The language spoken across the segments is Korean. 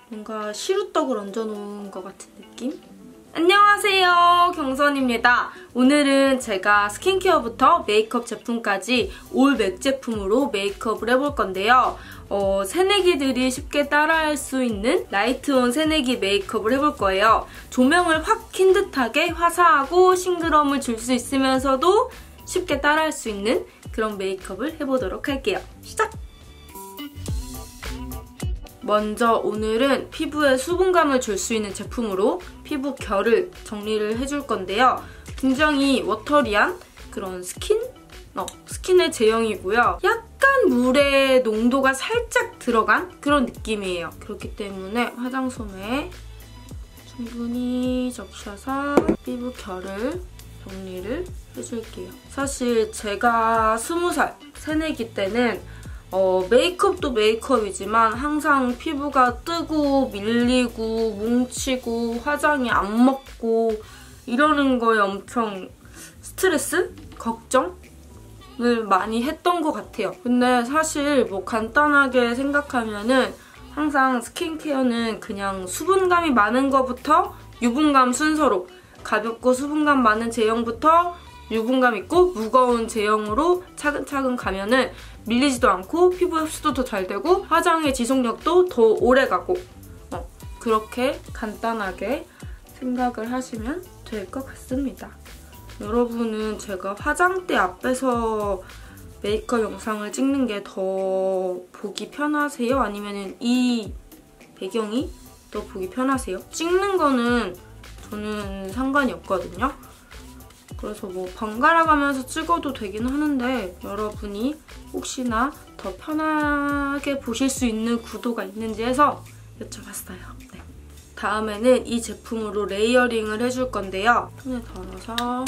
뭔가 시루떡을 얹어놓은 것 같은 느낌? 안녕하세요, 경선입니다. 오늘은 제가 스킨케어부터 메이크업 제품까지 올 맥 제품으로 메이크업을 해볼 건데요. 새내기들이 쉽게 따라할 수 있는 라이트온 새내기 메이크업을 해볼 거예요. 조명을 확 킨 듯하게 화사하고 싱그러움을 줄 수 있으면서도 쉽게 따라할 수 있는 그런 메이크업을 해보도록 할게요. 시작! 먼저 오늘은 피부에 수분감을 줄 수 있는 제품으로 피부 결을 정리를 해줄 건데요. 굉장히 워터리한 그런 스킨의 제형이고요. 약간 물의 농도가 살짝 들어간 그런 느낌이에요. 그렇기 때문에 화장솜에 충분히 적셔서 피부 결을 정리를 해줄게요. 사실 제가 20살 새내기 때는 메이크업도 메이크업이지만 항상 피부가 뜨고 밀리고 뭉치고 화장이 안 먹고 이러는 거에 엄청 스트레스? 걱정을 많이 했던 것 같아요. 근데 사실 뭐 간단하게 생각하면은 항상 스킨케어는 그냥 수분감이 많은 거부터 유분감 순서로 가볍고 수분감 많은 제형부터 유분감 있고 무거운 제형으로 차근차근 가면은 밀리지도 않고 피부 흡수도 더 잘 되고 화장의 지속력도 더 오래 가고 그렇게 간단하게 생각을 하시면 될 것 같습니다. 여러분은 제가 화장대 앞에서 메이크업 영상을 찍는 게 더 보기 편하세요? 아니면 이 배경이 더 보기 편하세요? 찍는 거는 저는 상관이 없거든요. 그래서 뭐 번갈아 가면서 찍어도 되긴 하는데 여러분이 혹시나 더 편하게 보실 수 있는 구도가 있는지 해서 여쭤봤어요. 네. 다음에는 이 제품으로 레이어링을 해줄 건데요. 손에 덜어서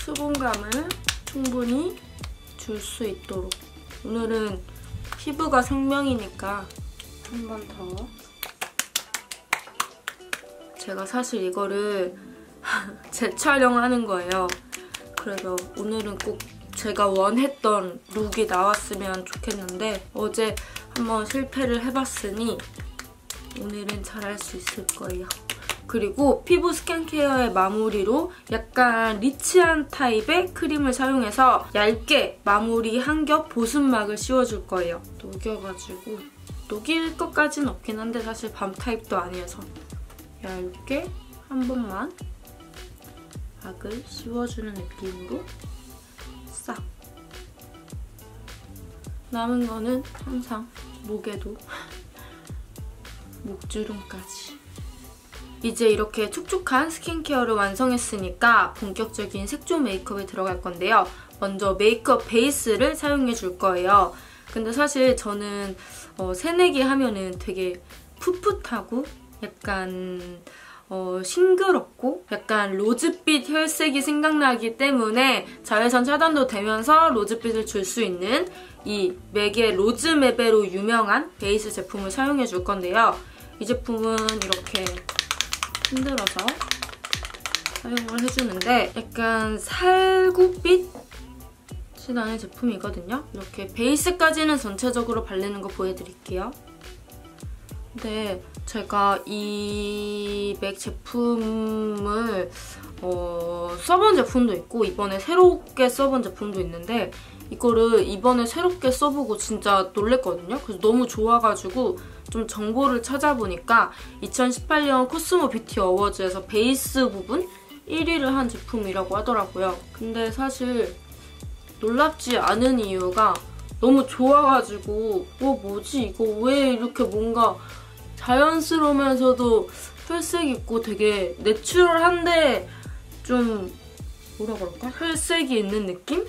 수분감을 충분히 줄 수 있도록. 오늘은 피부가 생명이니까 한 번 더. 제가 사실 이거를 재촬영하는 거예요. 그래서 오늘은 꼭 제가 원했던 룩이 나왔으면 좋겠는데 어제 한번 실패를 해봤으니 오늘은 잘할 수 있을 거예요. 그리고 피부 스킨케어의 마무리로 약간 리치한 타입의 크림을 사용해서 얇게 마무리 한 겹 보습막을 씌워줄 거예요. 녹여가지고 녹일 것까지는 없긴 한데 사실 밤 타입도 아니어서 얇게 한 번만 막을 씌워주는 느낌으로 싹. 남은 거는 항상 목에도 목주름까지. 이제 이렇게 촉촉한 스킨케어를 완성했으니까 본격적인 색조 메이크업에 들어갈 건데요. 먼저 메이크업 베이스를 사용해 줄 거예요. 근데 사실 저는 새내기 하면은 되게 풋풋하고 약간 싱그럽고 약간 로즈빛 혈색이 생각나기 때문에 자외선 차단도 되면서 로즈빛을 줄 수 있는 이 맥의 로즈메베로 유명한 베이스 제품을 사용해 줄 건데요. 이 제품은 이렇게 흔들어서 사용을 해주는데 약간 살구빛이 나는 제품이거든요. 이렇게 베이스까지는 전체적으로 바르는 거 보여드릴게요. 근데 제가 이 맥 제품을 써본 제품도 있고 이번에 새롭게 써본 제품도 있는데 이거를 이번에 새롭게 써보고 진짜 놀랬거든요. 그래서 너무 좋아가지고 좀 정보를 찾아보니까 2018년 코스모 뷰티 어워즈에서 베이스 부분 1위를 한 제품이라고 하더라고요. 근데 사실 놀랍지 않은 이유가 너무 좋아가지고 뭐지 이거 왜 이렇게 뭔가 자연스러우면서도 혈색 있고 되게 내추럴한데 좀 뭐라 그럴까? 혈색이 있는 느낌?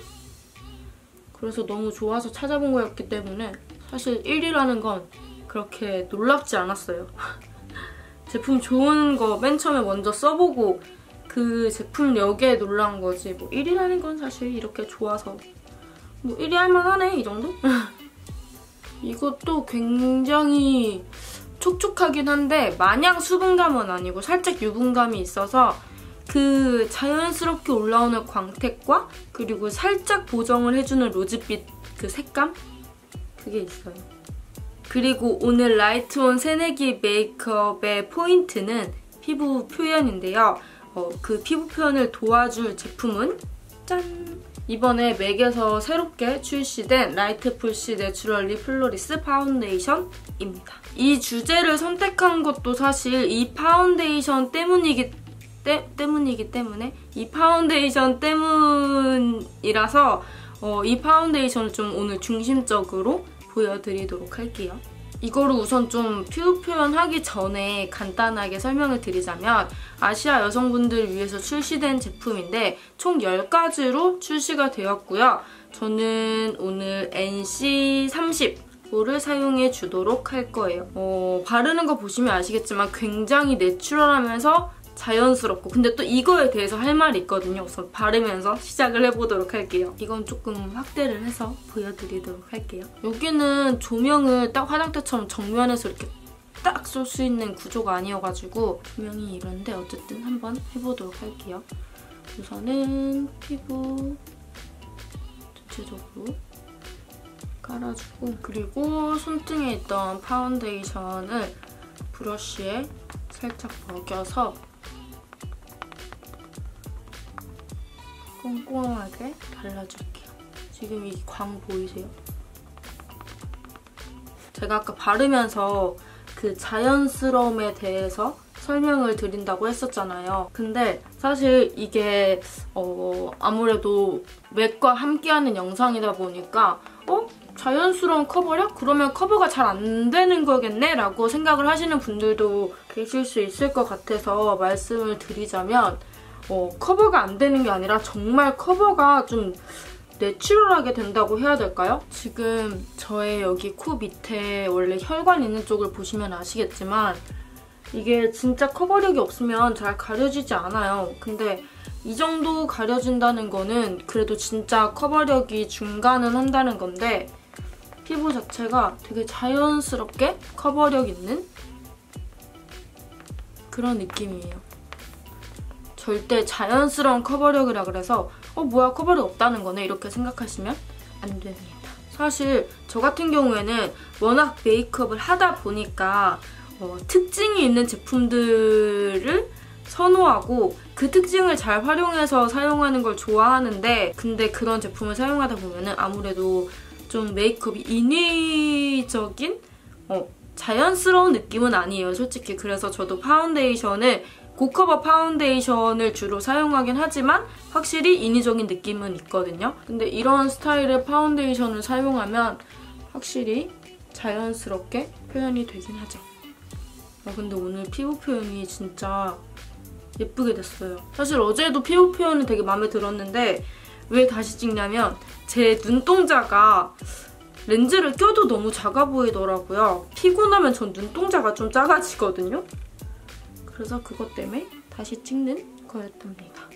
그래서 너무 좋아서 찾아본 거였기 때문에 사실 1위라는 건 그렇게 놀랍지 않았어요. 제품 좋은 거 맨 처음에 먼저 써보고 그 제품력에 놀란 거지 뭐 1위라는 건 사실 이렇게 좋아서 뭐 1위 할만하네 이 정도? 이것도 굉장히 촉촉하긴 한데 마냥 수분감은 아니고 살짝 유분감이 있어서 그 자연스럽게 올라오는 광택과 그리고 살짝 보정을 해주는 로즈빛 그 색감? 그게 있어요. 그리고 오늘 라이트온 새내기 메이크업의 포인트는 피부 표현인데요. 그 피부 표현을 도와줄 제품은 짠! 이번에 맥에서 새롭게 출시된 라이트 풀시 내추럴리 플로리스 파운데이션입니다. 이 주제를 선택한 것도 사실 이 파운데이션 때문이기 때문에 이 파운데이션 때문이라서 이 파운데이션을 좀 오늘 중심적으로 보여드리도록 할게요. 이거를 우선 좀 피부 표현하기 전에 간단하게 설명을 드리자면 아시아 여성분들을 위해서 출시된 제품인데 총 10가지로 출시가 되었고요. 저는 오늘 NC30를 사용해 주도록 할 거예요. 바르는 거 보시면 아시겠지만 굉장히 내추럴하면서 자연스럽고 근데 또 이거에 대해서 할 말이 있거든요. 우선 바르면서 시작을 해보도록 할게요. 이건 조금 확대를 해서 보여드리도록 할게요. 여기는 조명을 딱 화장대처럼 정면에서 이렇게 딱 쏠 수 있는 구조가 아니어가지고 조명이 이런데 어쨌든 한번 해보도록 할게요. 우선은 피부 전체적으로 깔아주고 그리고 손등에 있던 파운데이션을 브러쉬에 살짝 먹여서 꼼꼼하게 발라줄게요. 지금 이 광 보이세요? 제가 아까 바르면서 그 자연스러움에 대해서 설명을 드린다고 했었잖아요. 근데 사실 이게 아무래도 맥과 함께하는 영상이다 보니까 자연스러운 커버력? 그러면 커버가 잘 안 되는 거겠네? 라고 생각을 하시는 분들도 계실 수 있을 것 같아서 말씀을 드리자면 커버가 안 되는 게 아니라 정말 커버가 좀 내추럴하게 된다고 해야 될까요? 지금 저의 여기 코 밑에 원래 혈관 있는 쪽을 보시면 아시겠지만 이게 진짜 커버력이 없으면 잘 가려지지 않아요. 근데 이 정도 가려진다는 거는 그래도 진짜 커버력이 중간은 한다는 건데 피부 자체가 되게 자연스럽게 커버력 있는 그런 느낌이에요. 절대 자연스러운 커버력이라 그래서 뭐야 커버력 없다는 거네 이렇게 생각하시면 안 됩니다. 사실 저 같은 경우에는 워낙 메이크업을 하다 보니까 특징이 있는 제품들을 선호하고 그 특징을 잘 활용해서 사용하는 걸 좋아하는데 근데 그런 제품을 사용하다 보면은 아무래도 좀 메이크업이 인위적인 자연스러운 느낌은 아니에요 솔직히. 그래서 저도 파운데이션을 고커버 파운데이션을 주로 사용하긴 하지만 확실히 인위적인 느낌은 있거든요. 근데 이런 스타일의 파운데이션을 사용하면 확실히 자연스럽게 표현이 되긴 하죠. 근데 오늘 피부 표현이 진짜 예쁘게 됐어요. 사실 어제도 피부 표현이 되게 마음에 들었는데 왜 다시 찍냐면 제 눈동자가 렌즈를 껴도 너무 작아 보이더라고요. 피곤하면 전 눈동자가 좀 작아지거든요. 그래서 그것 때문에 다시 찍는 거였답니다.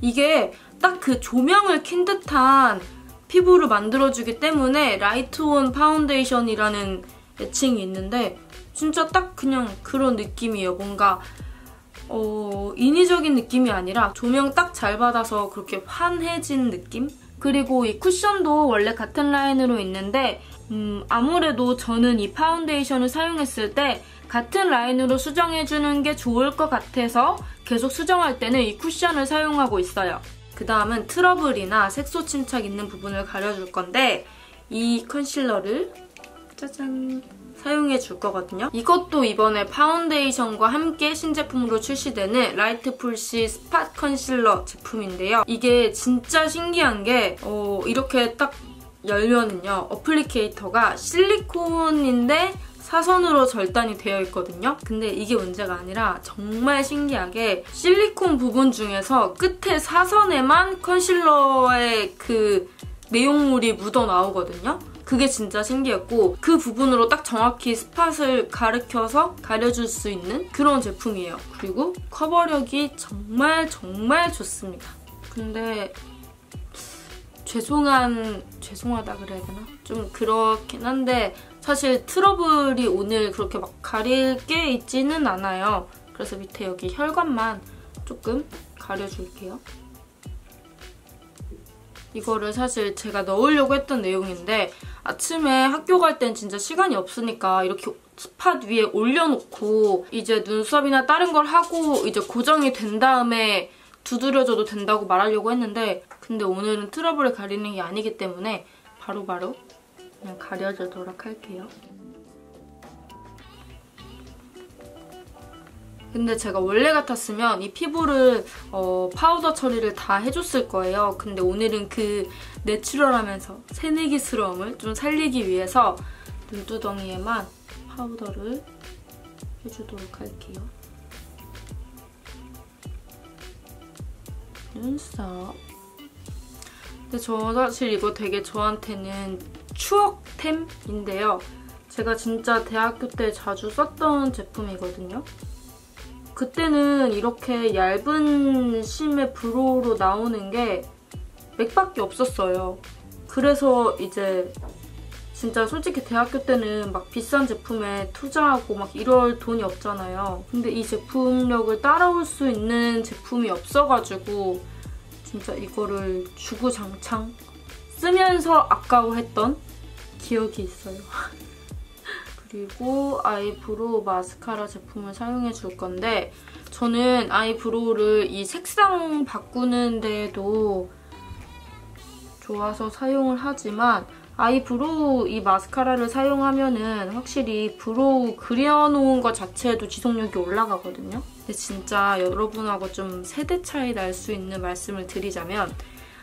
이게 딱 그 조명을 킨 듯한 피부를 만들어주기 때문에 라이트온 파운데이션이라는 애칭이 있는데 진짜 딱 그냥 그런 느낌이에요. 뭔가 인위적인 느낌이 아니라 조명 딱 잘 받아서 그렇게 환해진 느낌? 그리고 이 쿠션도 원래 같은 라인으로 있는데 아무래도 저는 이 파운데이션을 사용했을 때 같은 라인으로 수정해주는 게 좋을 것 같아서 계속 수정할 때는 이 쿠션을 사용하고 있어요. 그 다음은 트러블이나 색소 침착 있는 부분을 가려줄 건데 이 컨실러를 짜잔 사용해줄 거거든요. 이것도 이번에 파운데이션과 함께 신제품으로 출시되는 라이트 풀시 스팟 컨실러 제품인데요. 이게 진짜 신기한 게 이렇게 딱 열면은요. 어플리케이터가 실리콘인데 사선으로 절단이 되어 있거든요. 근데 이게 문제가 아니라 정말 신기하게 실리콘 부분 중에서 끝에 사선에만 컨실러의 그 내용물이 묻어 나오거든요. 그게 진짜 신기했고 그 부분으로 딱 정확히 스팟을 가리켜서 가려줄 수 있는 그런 제품이에요. 그리고 커버력이 정말 좋습니다. 근데 죄송하다 그래야 되나? 좀 그렇긴 한데 사실 트러블이 오늘 그렇게 막 가릴 게 있지는 않아요. 그래서 밑에 여기 혈관만 조금 가려줄게요. 이거를 사실 제가 넣으려고 했던 내용인데 아침에 학교 갈 땐 진짜 시간이 없으니까 이렇게 스팟 위에 올려놓고 이제 눈썹이나 다른 걸 하고 이제 고정이 된 다음에 두드려줘도 된다고 말하려고 했는데 근데 오늘은 트러블을 가리는 게 아니기 때문에 바로바로 그냥 가려주도록 할게요. 근데 제가 원래 같았으면 이 피부를 파우더 처리를 다 해줬을 거예요. 근데 오늘은 그 내추럴하면서 새내기스러움을 좀 살리기 위해서 눈두덩이에만 파우더를 해주도록 할게요. 눈썹. 근데 저 사실 이거 되게 저한테는 추억템인데요. 제가 진짜 대학교 때 자주 썼던 제품이거든요. 그때는 이렇게 얇은 심의 브로우로 나오는 게 맥밖에 없었어요. 그래서 이제 진짜 솔직히 대학교 때는 막 비싼 제품에 투자하고 막 이럴 돈이 없잖아요. 근데 이 제품력을 따라올 수 있는 제품이 없어가지고 진짜 이거를 주구장창 쓰면서 아까워했던 기억이 있어요. 그리고 아이브로우 마스카라 제품을 사용해 줄 건데 저는 아이브로우를 이 색상 바꾸는 데에도 좋아서 사용을 하지만 아이브로우 이 마스카라를 사용하면은 확실히 브로우 그려놓은 것 자체에도 지속력이 올라가거든요. 근데 진짜 여러분하고 좀 세대 차이 날 수 있는 말씀을 드리자면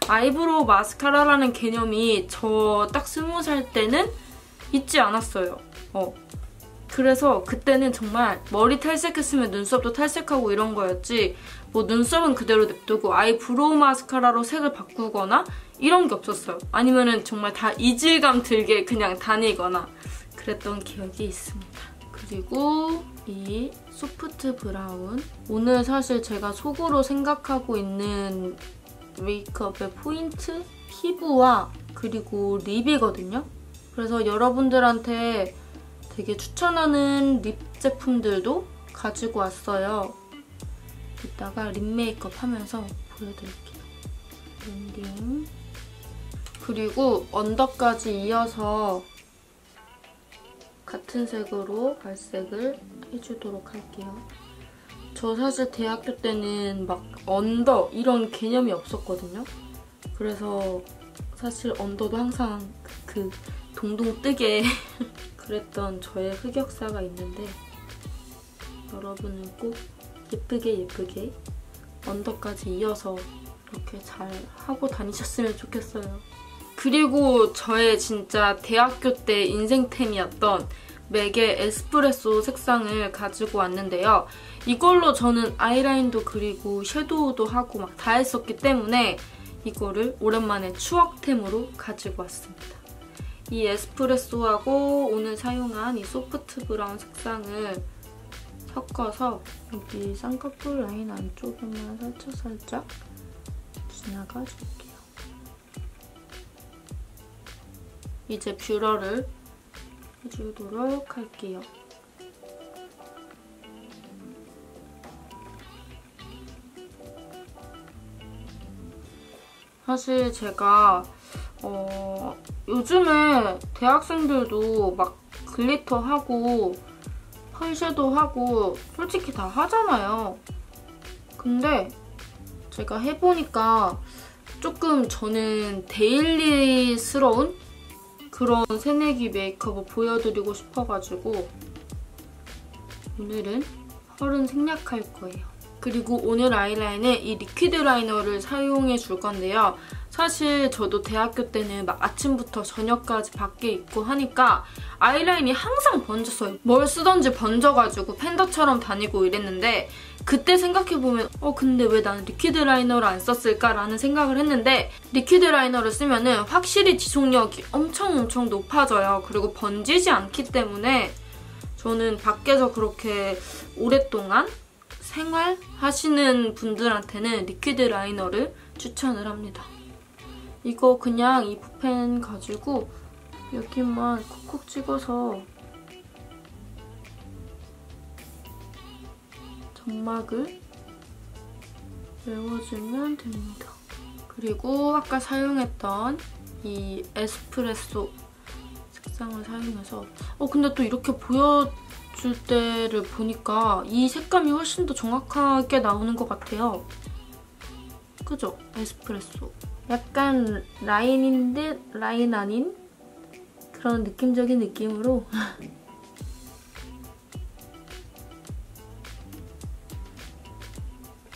아이브로우 마스카라라는 개념이 저 딱 20살 때는 있지 않았어요. 그래서 그때는 정말 머리 탈색했으면 눈썹도 탈색하고 이런 거였지 뭐 눈썹은 그대로 냅두고 아이브로우 마스카라로 색을 바꾸거나 이런 게 없었어요. 아니면은 정말 다 이질감 들게 그냥 다니거나 그랬던 기억이 있습니다. 그리고 이 소프트 브라운. 오늘 사실 제가 속으로 생각하고 있는 메이크업의 포인트? 피부와 그리고 립이거든요. 그래서 여러분들한테 되게 추천하는 립 제품들도 가지고 왔어요. 이따가 립 메이크업 하면서 보여드릴게요. 랜딩. 그리고 언더까지 이어서 같은 색으로 발색을 해주도록 할게요. 저 사실 대학교 때는 막 언더 이런 개념이 없었거든요. 그래서 사실 언더도 항상 그 동동 뜨게 그랬던 저의 흑역사가 있는데 여러분은 꼭 예쁘게 언더까지 이어서 이렇게 잘 하고 다니셨으면 좋겠어요. 그리고 저의 진짜 대학교 때 인생템이었던 맥의 에스프레소 색상을 가지고 왔는데요. 이걸로 저는 아이라인도 그리고 섀도우도 하고 막 다 했었기 때문에 이거를 오랜만에 추억템으로 가지고 왔습니다. 이 에스프레소하고 오늘 사용한 이 소프트 브라운 색상을 섞어서 여기 쌍꺼풀 라인 안쪽에만 살짝 지나가줄게요. 이제 뷰러를 해주도록 할게요. 사실 제가 요즘에 대학생들도 막 글리터 하고 펄 섀도우 하고 솔직히 다 하잖아요. 근데 제가 해보니까 조금 저는 데일리스러운 그런 새내기 메이크업을 보여드리고 싶어가지고 오늘은 펄은 생략할 거예요. 그리고 오늘 아이라인은 이 리퀴드 라이너를 사용해 줄 건데요. 사실 저도 대학교 때는 막 아침부터 저녁까지 밖에 있고 하니까 아이라인이 항상 번졌어요. 뭘 쓰던지 번져가지고 팬더처럼 다니고 이랬는데 그때 생각해보면 근데 왜 나는 리퀴드 라이너를 안 썼을까라는 생각을 했는데 리퀴드 라이너를 쓰면은 확실히 지속력이 엄청 높아져요. 그리고 번지지 않기 때문에 저는 밖에서 그렇게 오랫동안 생활하시는 분들한테는 리퀴드 라이너를 추천을 합니다. 이거 그냥 이 붓펜 가지고 여기만 콕콕 찍어서 점막을 메워주면 됩니다. 그리고 아까 사용했던 이 에스프레소 색상을 사용해서 근데 또 이렇게 보여줄 때를 보니까 이 색감이 훨씬 더 정확하게 나오는 것 같아요. 그죠? 에스프레소. 약간 라인인 듯 라인 아닌 그런 느낌적인 느낌으로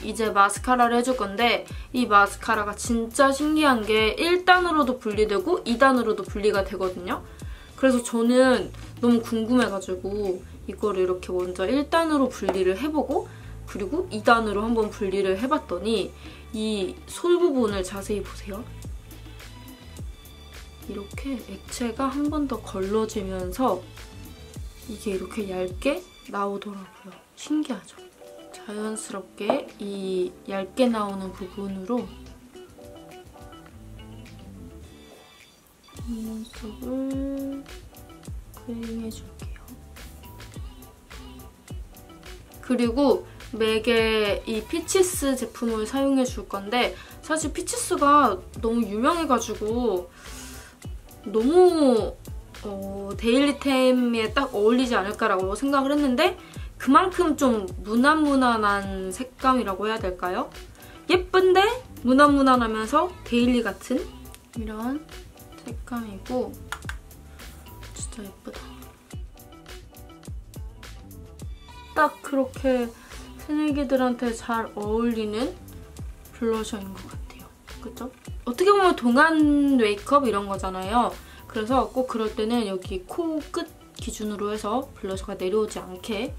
이제 마스카라를 해줄 건데 이 마스카라가 진짜 신기한 게 1단으로도 분리되고 2단으로도 분리가 되거든요. 그래서 저는 너무 궁금해가지고 이거를 이렇게 먼저 1단으로 분리를 해보고 그리고 2단으로 한번 분리를 해봤더니 이 솔 부분을 자세히 보세요. 이렇게 액체가 한 번 더 걸러지면서 이게 이렇게 얇게 나오더라고요. 신기하죠? 자연스럽게 이 얇게 나오는 부분으로 눈썹을 크림해줄게요. 그리고 맥의 이 피치스 제품을 사용해줄 건데 사실 피치스가 너무 유명해가지고 너무 데일리템에 딱 어울리지 않을까라고 생각을 했는데 그만큼 좀 무난무난한 색감이라고 해야 될까요? 예쁜데 무난무난하면서 데일리 같은 이런 색감이고 진짜 예쁘다. 딱 그렇게 새내기들한테 잘 어울리는 블러셔인 것 같아요. 그죠? 어떻게 보면 동안 메이크업 이런 거잖아요. 그래서 꼭 그럴 때는 여기 코 끝 기준으로 해서 블러셔가 내려오지 않게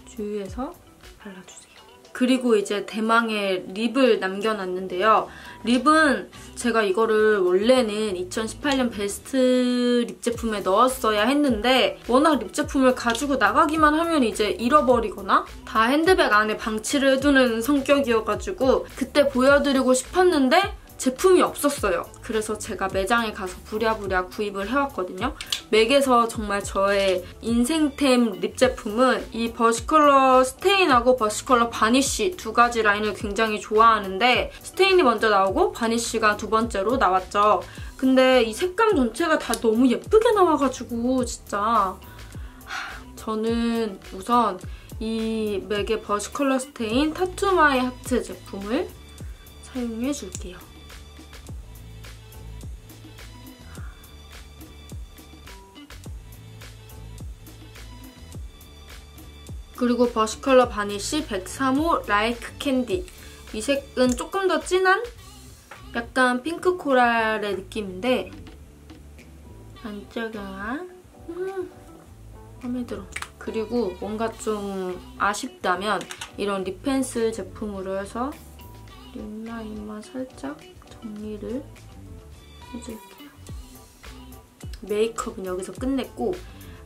주의해서 발라주세요. 그리고 이제 대망의 립을 남겨놨는데요. 립은 제가 이거를 원래는 2018년 베스트 립 제품에 넣었어야 했는데 워낙 립 제품을 가지고 나가기만 하면 이제 잃어버리거나 다 핸드백 안에 방치를 해두는 성격이어가지고 그때 보여드리고 싶었는데 제품이 없었어요. 그래서 제가 매장에 가서 부랴부랴 구입을 해왔거든요. 맥에서 정말 저의 인생템 립 제품은 이 버시컬러 스테인하고 버시컬러 바니쉬 두 가지 라인을 굉장히 좋아하는데 스테인이 먼저 나오고 바니쉬가 두 번째로 나왔죠. 근데 이 색감 전체가 다 너무 예쁘게 나와가지고 진짜 저는 우선 이 맥의 버시컬러 스테인 타투 마이 하트 제품을 사용해줄게요. 그리고 버시컬러 바니쉬 103호 라이크 캔디. 이 색은 조금 더 진한 약간 핑크 코랄의 느낌인데 안쪽가 마음에 들어. 그리고 뭔가 좀 아쉽다면 이런 립 펜슬 제품으로 해서 립 라인만 살짝 정리를 해줄게요. 메이크업은 여기서 끝냈고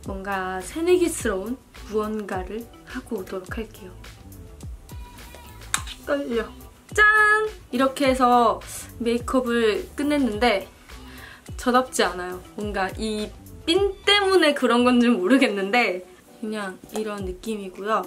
뭔가 새내기스러운 무언가를 하고 오도록 할게요. 떨려. 짠! 이렇게 해서 메이크업을 끝냈는데 저답지 않아요. 뭔가 이 핀 때문에 그런 건지 모르겠는데 그냥 이런 느낌이고요.